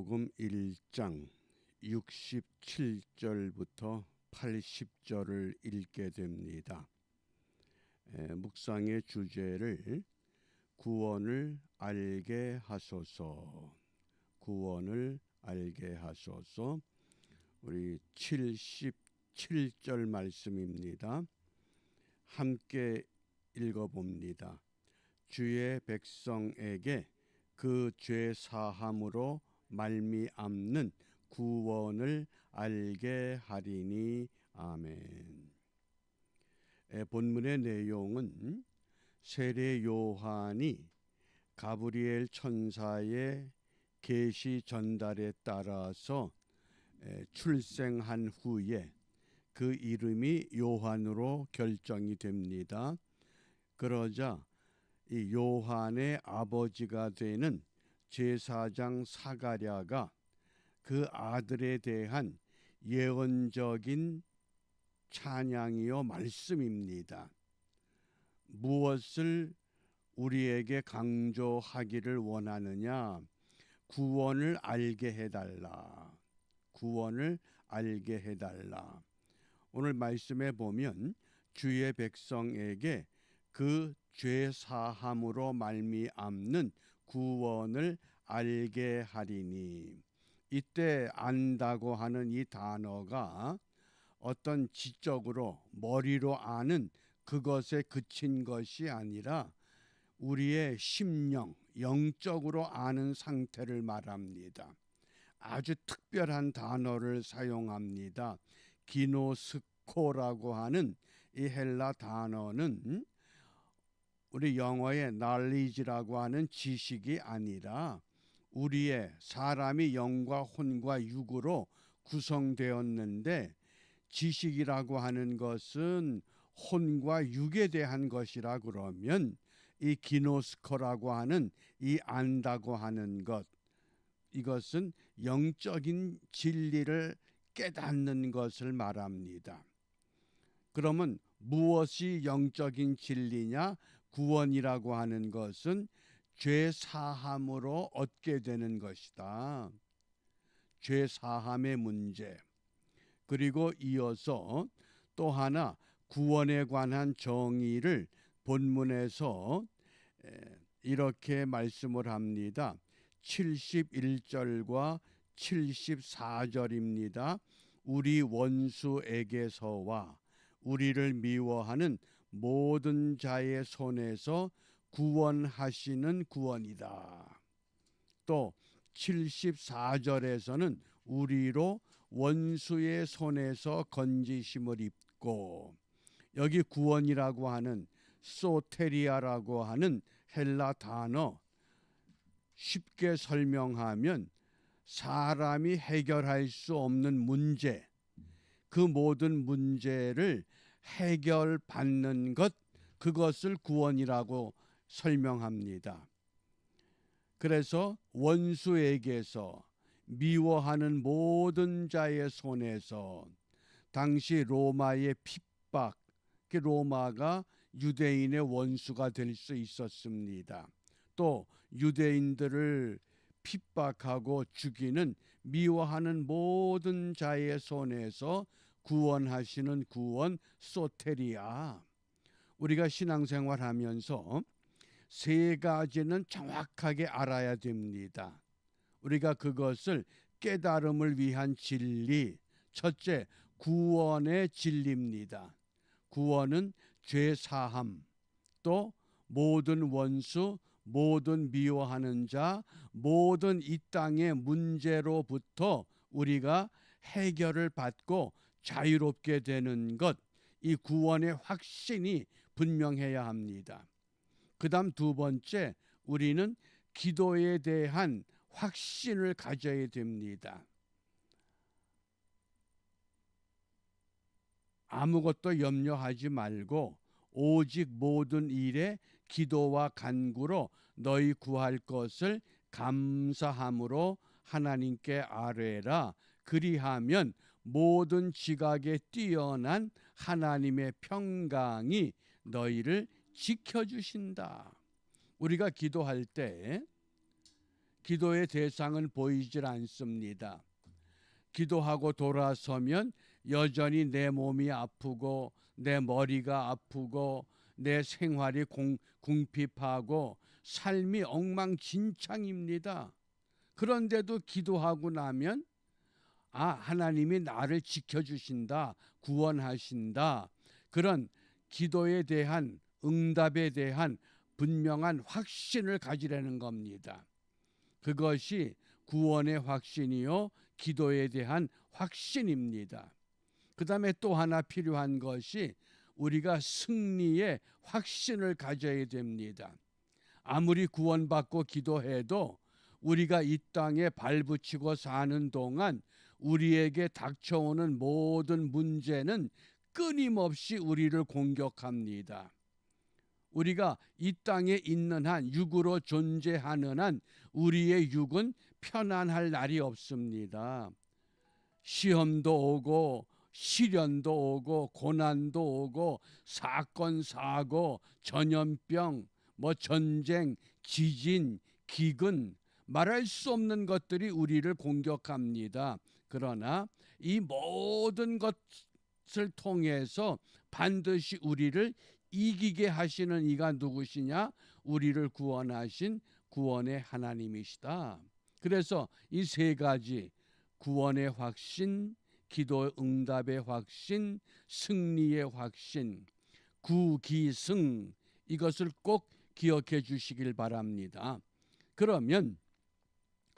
마태복음 1장 67절부터 80절을 읽게 됩니다. 묵상의 주제를 구원을 알게 하소서, 구원을 알게 하소서. 우리 77절 말씀입니다. 함께 읽어봅니다. 주의 백성에게 그 죄 사함으로 말미암는 구원을 알게 하리니. 아멘. 본문의 내용은 세례 요한이 가브리엘 천사의 계시 전달에 따라서 출생한 후에 그 이름이 요한으로 결정이 됩니다. 그러자 이 요한의 아버지가 되는 제사장 사가랴가 그 아들에 대한 예언적인 찬양이요 말씀입니다. 무엇을 우리에게 강조하기를 원하느냐? 구원을 알게 해달라. 구원을 알게 해달라. 오늘 말씀에 보면 주의 백성에게 그 죄 사함으로 말미암는 구원을 알게 하리니. 이때 안다고 하는 이 단어가 어떤 지적으로 머리로 아는 그것에 그친 것이 아니라 우리의 심령, 영적으로 아는 상태를 말합니다. 아주 특별한 단어를 사용합니다. 기노스코라고 하는 이 헬라 단어는 우리 영어의 knowledge라고 하는 지식이 아니라 우리의 사람이 영과 혼과 육으로 구성되었는데, 지식이라고 하는 것은 혼과 육에 대한 것이라 그러면 이 기노스코라고 하는 이 안다고 하는 것, 이것은 영적인 진리를 깨닫는 것을 말합니다. 그러면 무엇이 영적인 진리냐? 구원이라고 하는 것은 죄 사함으로 얻게 되는 것이다. 죄 사함의 문제. 그리고 이어서 또 하나 구원에 관한 정의를 본문에서 이렇게 말씀을 합니다. 71절과 74절입니다. 우리 원수에게서와 우리를 미워하는 모든 자의 손에서 구원하시는 구원이다. 또 74절에서는 우리로 원수의 손에서 건지심을 입고, 여기 구원이라고 하는 소테리아라고 하는 헬라 단어, 쉽게 설명하면 사람이 해결할 수 없는 문제, 그 모든 문제를 해결받는 것, 그것을 구원이라고 설명합니다. 그래서 원수에게서, 미워하는 모든 자의 손에서, 당시 로마의 핍박, 로마가 유대인의 원수가 될 수 있었습니다. 또 유대인들을 핍박하고 죽이는, 미워하는 모든 자의 손에서 구원하시는 구원, 소테리아. 우리가 신앙생활하면서 세 가지는 정확하게 알아야 됩니다. 우리가 그것을 깨달음을 위한 진리, 첫째, 구원의 진리입니다. 구원은 죄 사함, 또 모든 원수, 모든 미워하는 자, 모든 이 땅의 문제로부터 우리가 해결을 받고 자유롭게 되는 것, 이 구원의 확신이 분명해야 합니다. 그 다음 두 번째, 우리는 기도에 대한 확신을 가져야 됩니다. 아무것도 염려하지 말고 오직 모든 일에 기도와 간구로 너희 구할 것을 감사함으로 하나님께 아뢰라. 그리하면 모든 지각에 뛰어난 하나님의 평강이 너희를 지켜주신다. 우리가 기도할 때 기도의 대상은 보이질 않습니다. 기도하고 돌아서면 여전히 내 몸이 아프고 내 머리가 아프고 내 생활이 궁핍하고 삶이 엉망진창입니다. 그런데도 기도하고 나면 하나님이 나를 지켜주신다, 구원하신다. 그런 기도에 대한 응답에 대한 분명한 확신을 가지려는 겁니다. 그것이 구원의 확신이요 기도에 대한 확신입니다. 그 다음에 또 하나 필요한 것이 우리가 승리의 확신을 가져야 됩니다. 아무리 구원받고 기도해도 우리가 이 땅에 발붙이고 사는 동안 우리에게 닥쳐오는 모든 문제는 끊임없이 우리를 공격합니다. 우리가 이 땅에 있는 한, 육으로 존재하는 한 우리의 육은 편안할 날이 없습니다. 시험도 오고 시련도 오고 고난도 오고 사건 사고 전염병 전쟁 지진 기근 말할 수 없는 것들이 우리를 공격합니다. 그러나 이 모든 것을 통해서 반드시 우리를 이기게 하시는 이가 누구시냐? 우리를 구원하신 구원의 하나님이시다. 그래서 이 세 가지, 구원의 확신, 기도 응답의 확신, 승리의 확신, 구기승, 이것을 꼭 기억해 주시길 바랍니다. 그러면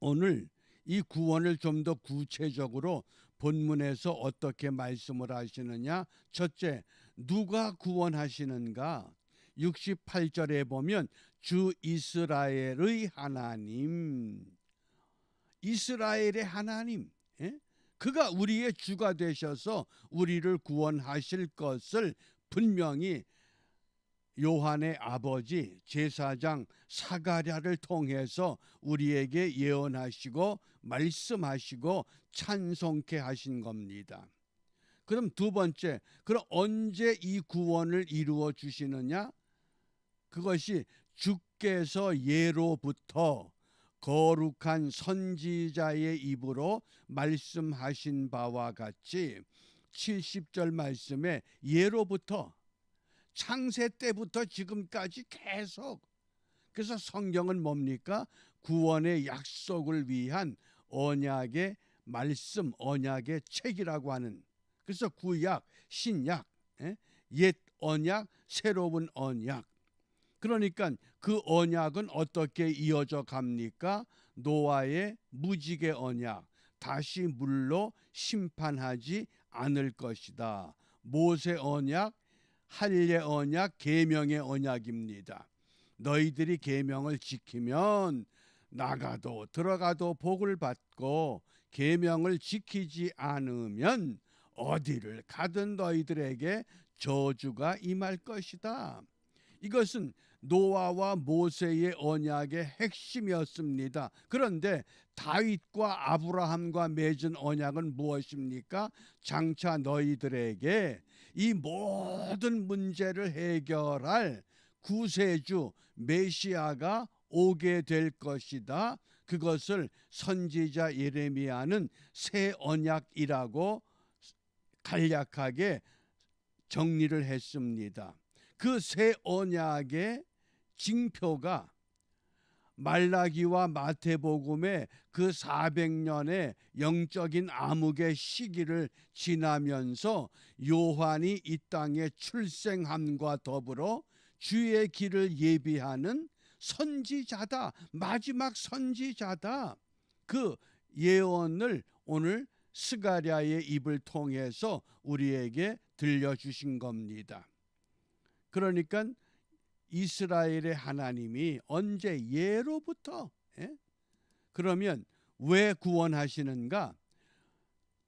오늘 이 구원을 좀 더 구체적으로 본문에서 어떻게 말씀을 하시느냐? 첫째, 누가 구원하시는가? 68절에 보면 주 이스라엘의 하나님, 이스라엘의 하나님, 그가 우리의 주가 되셔서 우리를 구원하실 것을 분명히 요한의 아버지 제사장 사가랴를 통해서 우리에게 예언하시고 말씀하시고 찬송케 하신 겁니다. 그럼 두 번째, 그럼 언제 이 구원을 이루어 주시느냐? 그것이 주께서 예로부터 거룩한 선지자의 입으로 말씀하신 바와 같이 70절 말씀에 예로부터 창세 때부터 지금까지 계속, 그래서 성경은 뭡니까? 구원의 약속을 위한 언약의 말씀, 언약의 책이라고 하는, 그래서 구약, 신약, 옛 언약, 새로운 언약. 그러니까 그 언약은 어떻게 이어져 갑니까? 노아의 무지개 언약, 다시 물로 심판하지 않을 것이다. 모세 언약, 할례 언약, 계명의 언약입니다. 너희들이 계명을 지키면 나가도 들어가도 복을 받고, 계명을 지키지 않으면 어디를 가든 너희들에게 저주가 임할 것이다. 이것은 노아와 모세의 언약의 핵심이었습니다. 그런데 다윗과 아브라함과 맺은 언약은 무엇입니까? 장차 너희들에게 이 모든 문제를 해결할 구세주 메시아가 오게 될 것이다. 그것을 선지자 예레미야는 새 언약이라고 간략하게 정리를 했습니다. 그 새 언약의 징표가 말라기와 마태복음의 그 400년의 영적인 암흑의 시기를 지나면서 요한이 이 땅에 출생함과 더불어 주의 길을 예비하는 선지자다, 마지막 선지자다. 그 예언을 오늘 스가랴의 입을 통해서 우리에게 들려주신 겁니다. 그러니까 이스라엘의 하나님이 언제, 예로부터, 그러면 왜 구원하시는가?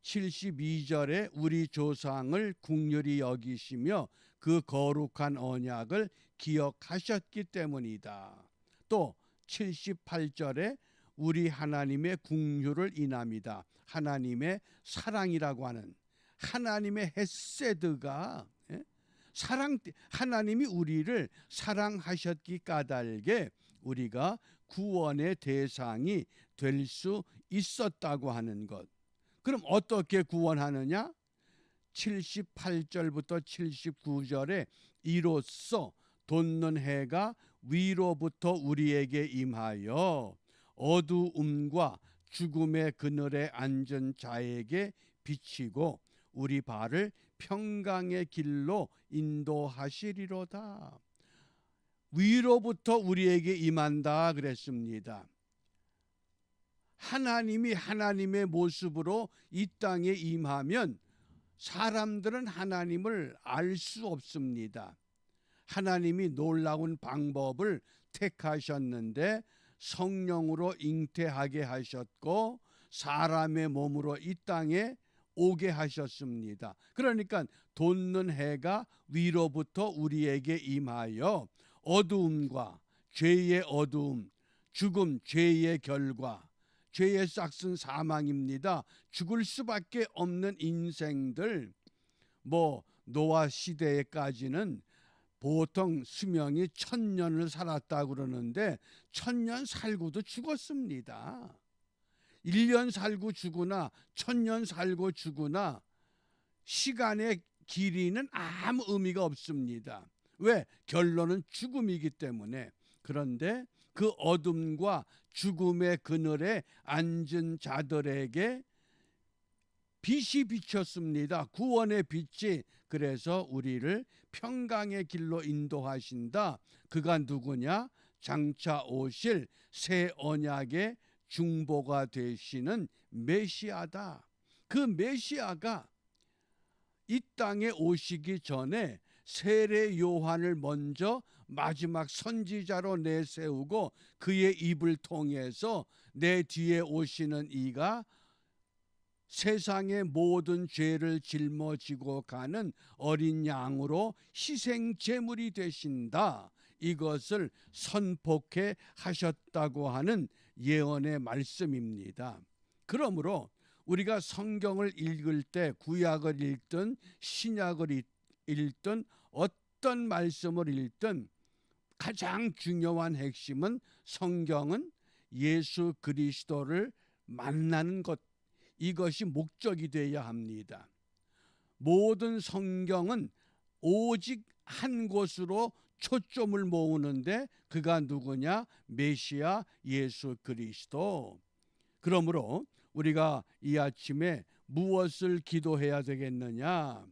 72절에 우리 조상을 긍휼히 여기시며 그 거룩한 언약을 기억하셨기 때문이다. 또 78절에 우리 하나님의 긍휼을 인함이다. 하나님의 사랑이라고 하는 하나님의 헤세드가, 하나님이 우리를 사랑하셨기 까닭에 우리가 구원의 대상이 될 수 있었다고 하는 것. 그럼 어떻게 구원하느냐? 78절부터 79절에 이로써 돋는 해가 위로부터 우리에게 임하여 어두움과 죽음의 그늘에 앉은 자에게 비치고 우리 발을 평강의 길로 인도하시리로다. 위로부터 우리에게 임한다 그랬습니다. 하나님이 하나님의 모습으로 이 땅에 임하면 사람들은 하나님을 알 수 없습니다. 하나님이 놀라운 방법을 택하셨는데 성령으로 잉태하게 하셨고 사람의 몸으로 이 땅에 오게 하셨습니다. 그러니까 돋는 해가 위로부터 우리에게 임하여 어두움과 죄의 어두움, 죽음, 죄의 결과, 죄의 싹슨 사망입니다. 죽을 수밖에 없는 인생들, 노아 시대까지는 보통 수명이 1000년을 살았다 그러는데 1000년 살고도 죽었습니다. 1년 살고 죽으나 1000년 살고 죽으나 시간의 길이는 아무 의미가 없습니다. 왜? 결론은 죽음이기 때문에. 그런데 그 어둠과 죽음의 그늘에 앉은 자들에게 빛이 비쳤습니다. 구원의 빛이. 그래서 우리를 평강의 길로 인도하신다. 그가 누구냐? 장차 오실 새 언약의 중보가 되시는 메시아다. 그 메시아가 이 땅에 오시기 전에 세례 요한을 먼저 마지막 선지자로 내세우고 그의 입을 통해서 내 뒤에 오시는 이가 세상의 모든 죄를 짊어지고 가는 어린 양으로 희생 제물이 되신다. 이것을 선포해 하셨다고 하는 예언의 말씀입니다. 그러므로 우리가 성경을 읽을 때 구약을 읽든 신약을 읽든 어떤 말씀을 읽든 가장 중요한 핵심은 성경은 예수 그리스도를 만나는 것, 이것이 목적이 되어야 합니다. 모든 성경은 오직 한 곳으로 초점을 모으는데 그가 누구냐? 메시아 예수 그리스도. 그러므로 우리가 이 아침에 무엇을 기도해야 되겠느냐?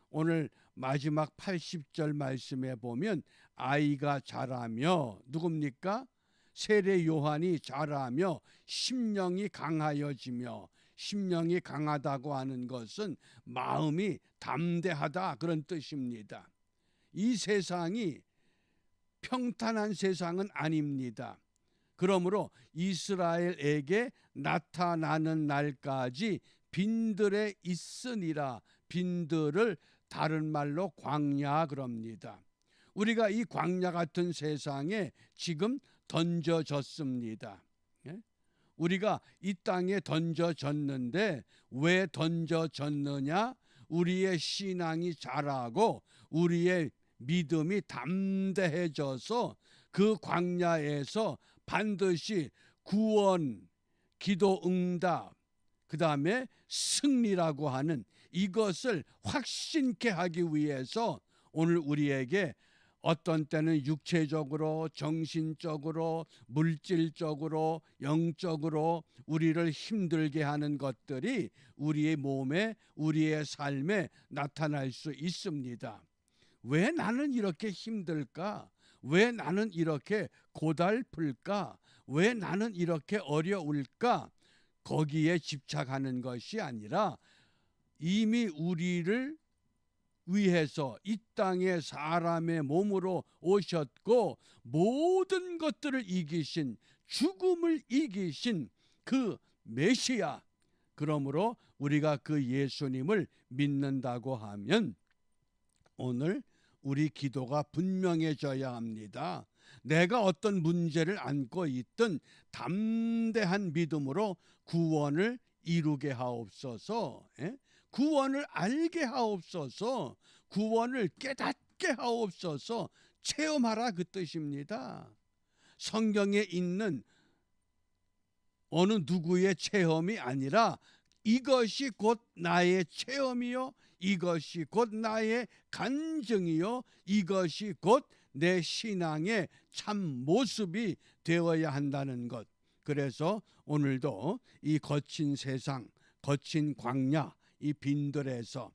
오늘 마지막 80절 말씀에 보면 아이가 자라며, 누굽니까? 세례 요한이 자라며 심령이 강하여지며, 심령이 강하다고 하는 것은 마음이 담대하다 그런 뜻입니다. 이 세상이 평탄한 세상은 아닙니다. 그러므로 이스라엘에게 나타나는 날까지 빈들에 있으니라. 빈들을 다른 말로 광야 그럽니다. 우리가 이 광야 같은 세상에 지금 던져졌습니다. 우리가 이 땅에 던져졌는데 왜 던져졌느냐? 우리의 신앙이 자라고 우리의 믿음이 담대해져서 그 광야에서 반드시 구원, 기도 응답, 그 다음에 승리라고 하는 이것을 확신케 하기 위해서 오늘 우리에게 어떤 때는 육체적으로, 정신적으로, 물질적으로, 영적으로 우리를 힘들게 하는 것들이 우리의 몸에, 우리의 삶에 나타날 수 있습니다. 왜 나는 이렇게 힘들까? 왜 나는 이렇게 고달플까? 왜 나는 이렇게 어려울까? 거기에 집착하는 것이 아니라 이미 우리를 위해서 이 땅에 사람의 몸으로 오셨고 모든 것들을 이기신, 죽음을 이기신 그 메시아. 그러므로 우리가 그 예수님을 믿는다고 하면 오늘 우리 기도가 분명해져야 합니다. 내가 어떤 문제를 안고 있든 담대한 믿음으로 구원을 이루게 하옵소서. 구원을 알게 하옵소서. 구원을 깨닫게 하옵소서. 체험하라 그 뜻입니다. 성경에 있는 어느 누구의 체험이 아니라 이것이 곧 나의 체험이요, 이것이 곧 나의 간증이요, 이것이 곧 내 신앙의 참 모습이 되어야 한다는 것. 그래서 오늘도 이 거친 세상, 거친 광야, 이 빈들에서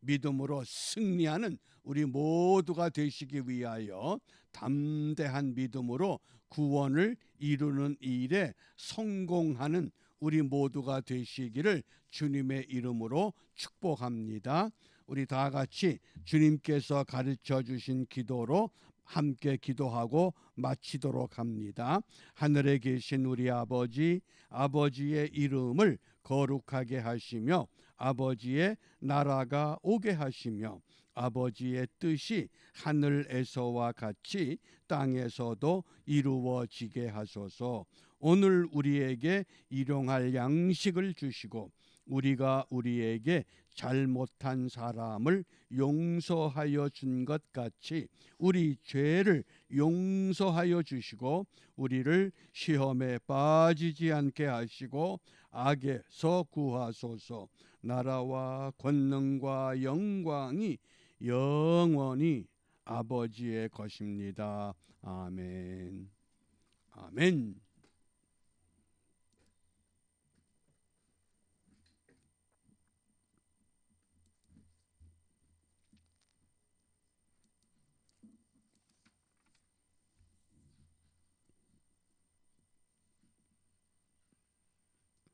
믿음으로 승리하는 우리 모두가 되시기 위하여 담대한 믿음으로 구원을 이루는 일에 성공하는 우리 모두가 되시기를 주님의 이름으로 축복합니다. 우리 다 같이 주님께서 가르쳐 주신 기도로 함께 기도하고 마치도록 합니다. 하늘에 계신 우리 아버지, 아버지의 이름을 거룩하게 하시며 아버지의 나라가 오게 하시며 아버지의 뜻이 하늘에서와 같이 땅에서도 이루어지게 하소서. 오늘 우리에게 일용할 양식을 주시고 우리가 우리에게 잘못한 사람을 용서하여 준 것 같이 우리 죄를 용서하여 주시고 우리를 시험에 빠지지 않게 하시고 악에서 구하소서. 나라와 권능과 영광이 영원히 아버지의 것입니다. 아멘. 아멘.